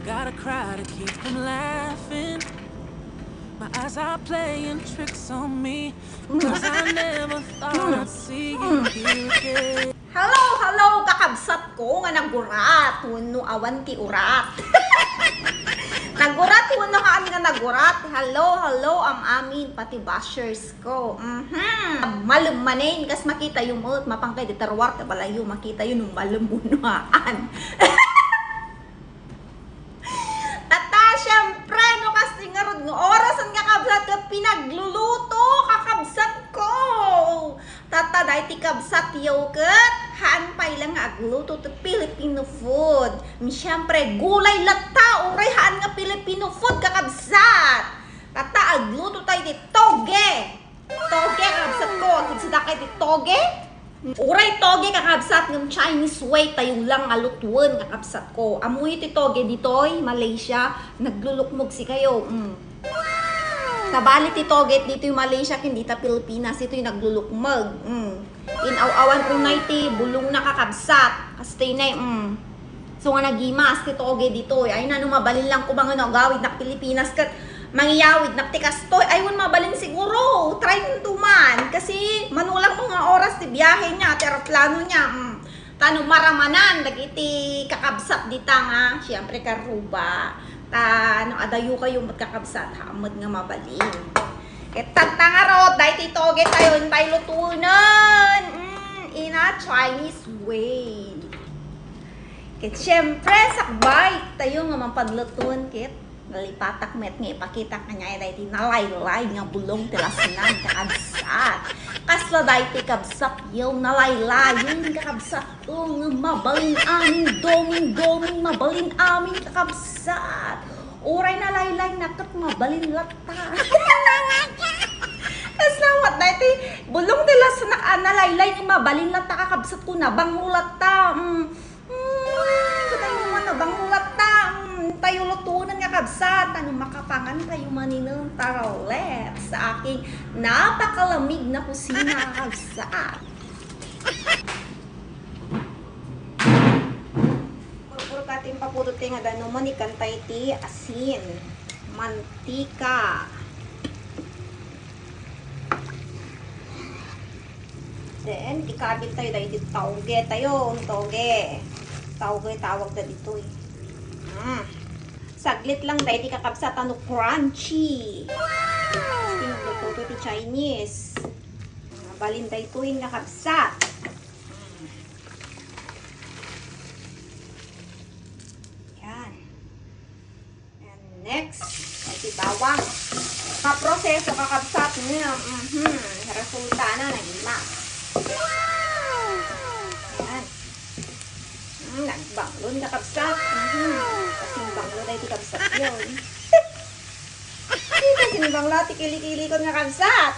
gotta cry to keep from laughing. My eyes are playing tricks on me, 'cause I never thought I'd see you here again. Hello, kakabsat ko nga nagurat. Huno awan ti urat. Nagurat, huno kaan nga nagurat. Hello, am amin, pati bashers ko. Malummanin, kas makita yung mo't mapangkay di tarwar ka balayo, makita yun yung malumunuhaan. Tata, syempre, no kasi nga rod, no oras ang kakabsat ka pinagluluto, kakabsat ko. Tata, dahil ti kabsat yogurt, haan pa ilang nga agluto to Filipino food. Siyempre, gulay lata, uray haan nga Filipino food, kakabsat. Tata, agluto tayo di toge. Toge, kakabsat ko. Kinsida kayo di toge? Uray toge, kakabsat, ng Chinese way, tayo lang alutuan, kakabsat ko. Amoy ti toge ditoy, Malaysia, naglulukmog si kayo. Sa bali ti toge dito yung Malaysia, hindi ta Pilipinas, ito yung naglulukmog. Inaw-awan unay ti bulong na kakabsat. Kastay na So nga nagimas ti toge dito. Ay na mabalin lang ko mga nagawid na Pilipinas kat mangyawid na ti kastoy. Ayun mabalin siguro. Try nito man. Kasi manulang mga oras ti biyahe niya, ti aeroplano niya. Tanong maramanan, dagiti kakabsat dita nga. Siyempre karuba. Adayo kayo magkakabsat, hamad nga mabalin. Tagtangarot, dahil titoge tayo, tayo lutunan. In a Chinese way. Kit syempre, sakbay, tayo nga mampanlutuan, kit. Nalipatak met nga ipakita kanya, dahil nalaylay nga bulong tilasinan, kakabsat. Kasla dahil kakabsat, yung nalaylay, yung kakabsat ko, nga mabalin amin, doming, mabalin amin, kakabsat. Uray na laylay nakat mabalin lata. Kasawat na iti bulong nila sa nakanalayay ng mabalin lata kakabsat ko na bangulata. Tayo naman na bangulata. Tayo lutunan nga kabsat. Ano makapangan tayo maninang tarawlet sa aking napakalamig na kusina kabsat. Kating papurutin nga gano mo ni kantay ti asin, mantika. Then, ikabil tayo dahil dito tauge tayo, toge. Tauge tawag na dito eh. Saglit lang dahil di kakabsat ano crunchy. Wow! Luto ti Chinese. Balin tayo tuwing nakabsat. Next, ay bawang. Kaproseso kakabsat niya. Resulta na, nagimas. Wow! Ayan. Nagbanglon kakabsat. Kasing banglo na iti kabsat yun. Kasing banglo, tikili-kili ko nga kabsat.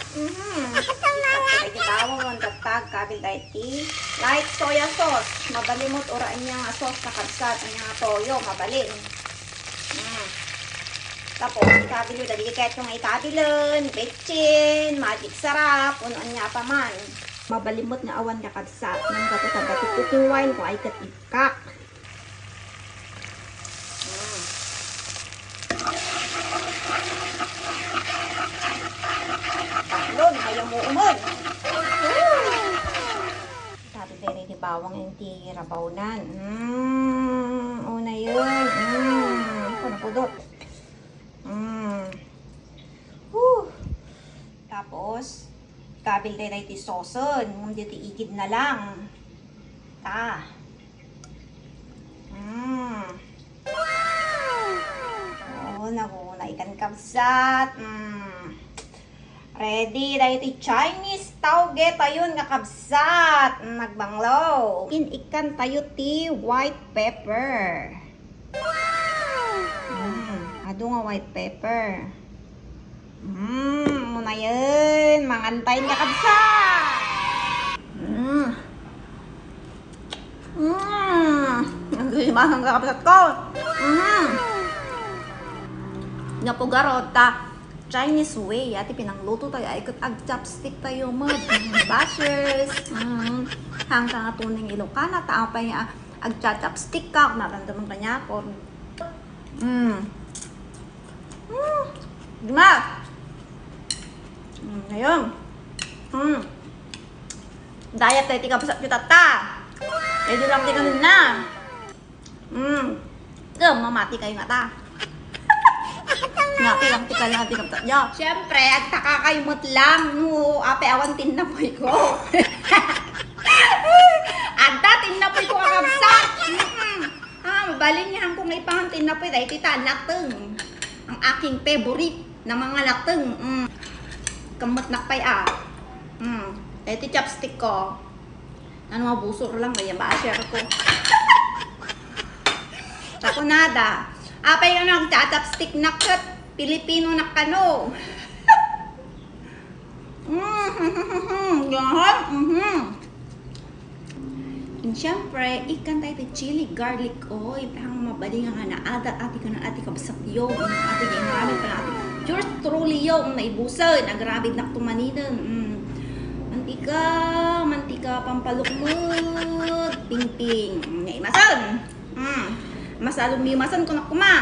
Ay bawang, tatag, kabil dahil ti. Like soya sauce. Mabalimot oraan niya nga sauce kakabsat. Ang nga toyo, mabalin. Tapos, ikabilo, dali ketong nga ikabilon, betchin, magic sarap, unoan niya pa man. Mabalimot nga awan nga kabsat, nang bato-bato cooking wine ko ay katikak. Taklon, ayaw mo umon. Sabi pere di bawang yung tirabawnan. Una yun. Panapudot. Tapos, kabil tayo na iti soson. Dito igid na lang. Oo, naguna ikan kabsat. Ready na iti Chinese tauge tayo nga kabsat. Nagbanglaw. Ikan tayo ti white pepper. Ado nga white pepper. Muna yun. Mangantayin ka kabsat. Ang limahan ka kabsat ko. Napugarota. Chinese way. Ati pinangluto tayo. Ay ag chopstick tayo mo. Bashers. Hanggang atuning Ilocana. Tao pa niya ag chopstick ka. Narandaman ka niya. Diba? Ngayon. Diet tayo tika pasat yung tata. Pwede lang tika na. Mamati kayo nga ta. Ngati lang tika lang tika pasat nyo. Siyempre, at takakaymot lang. No, ape awan tinapoy ko. Agda, tinapoy ko kakabsat. Mabalin niya kung may pang tinapoy. Dahil tita, nateng. Ang aking favorite na mga nateng. Kamot nakpay Ito chopstick ko. Ano mabusor lang, kaya ba-share ko. Ako nada. Apay yung nag-chopstick na kat. Pilipino na kano. Yan. And syempre, ikan tayo chili garlic oil. Ang mabaling nga na adat ati ka na ati kabasat yung ati ka inarabit pa natin. Yours truly yung naibusan. Agrabid na tumanidan. Mantika pampalukmod. Ping-ping. Ngaimasan. Masalong mimasan ko na kuma.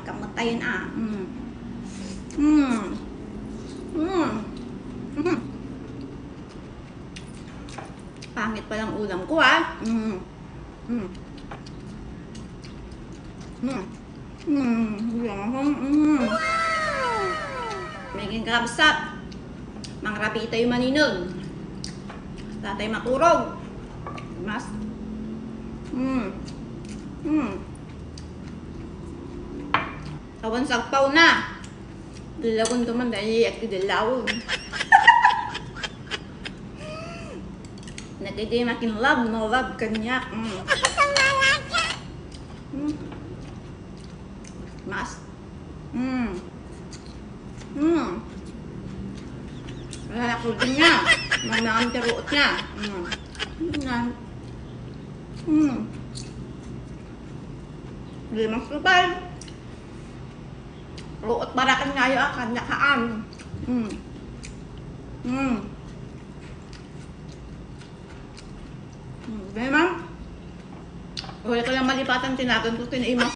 Kamatayan Pangit palang ulam ko Meging kabsat. Mangrapi ito yung maninong. Tatay maturog. Mas. Awan sagpaw na. Dilawon tuman dahil iyak dilawon. Nagkagay makin love, no love kanya. Mas. Wala ko din niya. Manang teruot niya. Limang subay. Ruot barakan nga yung akan, nakaan. Diba, ma'am? Wala ko lang malipatan, tinaton ko, tinaimang